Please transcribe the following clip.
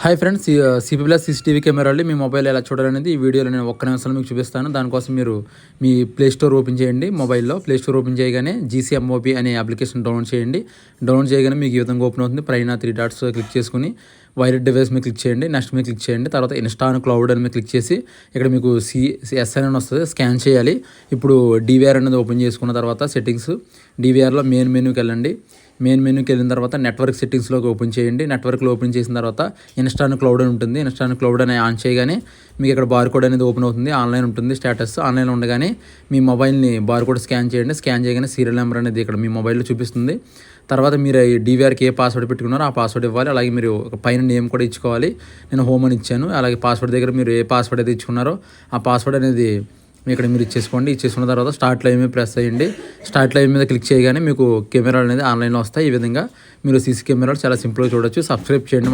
Hi friends, CP plus CCTV కెమెరాలు మీ mobile ఎలా చూడాలనేది ఈ వీడియోలో నేను ఒక్క నిమిషంలో మీకు చూపిస్తాను. దానికోసం మీరు మీ ప్లే స్టోర్ ఓపెన్ చేయండి. మొబైల్లో ప్లే స్టోర్ ఓపెన్ చేయగానే జీసీఎంఓపి అనే అప్లికేషన్ డౌన్లోడ్ చేయండి. డౌన్లోడ్ చేయగానే మీకు ఈ విధంగా ఓపెన్ అవుతుంది. పైన 3 డాట్స్ క్లిక్ చేసుకుని వైరడ్ డివైస్ మీద క్లిక్ చేయండి. నెక్స్ట్ మీద క్లిక్ చేయండి. తర్వాత ఇన్స్టాన్ క్లౌడ్ అని మీద క్లిక్ చేసి ఇక్కడ మీకు ఎస్ఎన్ అని వస్తుంది, స్కాన్ చేయాలి. ఇప్పుడు డివిఆర్ అనేది ఓపెన్ చేసుకున్న తర్వాత సెట్టింగ్స్ డివిఆర్లో మెయిన్ మెనూకి వెళ్ళండి. మెయిన్ మెనూకి వెళ్ళిన తర్వాత నెట్వర్క్ సెట్టింగ్స్లోకి ఓపెన్ చేయండి. నెట్వర్క్లో ఓపెన్ చేసిన తర్వాత ఇన్స్టాన్ క్లౌడ్ అని ఉంటుంది. ఇన్స్టాన్ క్లౌడ్ అని ఆన్ చేయగానే మీకు ఇక్కడ బార్ కోడ్ అనేది ఓపెన్ అవుతుంది. ఆన్లైన్ ఉంటుంది. స్టేటస్ ఆన్లైన్లో ఉండగానే మీ మొబైల్ని బార్ కోడ్ స్కాన్ చేయండి. స్కాన్ చేయగానే సీరియల్ నెంబర్ అనేది ఇక్కడ మీ మొబైల్లో చూపిస్తుంది. తర్వాత మీరు ఈ డివిఆర్కి ఏ పాస్వర్డ్ పెట్టుకున్నారో ఆ పాస్వర్డ్ ఇవ్వాలి. అలాగే మీరు పైన నేమ్ కూడా ఇచ్చుకోవాలి. నేను హోమ్ అని ఇచ్చాను. అలాగే పాస్వర్డ్ దగ్గర మీరు ఏ పాస్వర్డ్ అయితే ఇచ్చుకున్నారో ఆ పాస్వర్డ్ అనేది ఇక్కడ మీరు ఇచ్చేసుకోండి. ఇచ్చేసుకున్న తర్వాత స్టార్ట్ లైవ్ మీద ప్రెస్ అయ్యండి. స్టార్ట్ లైవ్ మీద క్లిక్ చేయగానే మీకు కెమెరాలు అనేది ఆన్లైన్లో వస్తాయి. ఈ విధంగా మీరు సీసీ కెమెరాలు చాలా సింపుల్గా చూడొచ్చు. సబ్స్క్రైబ్ చేయండి.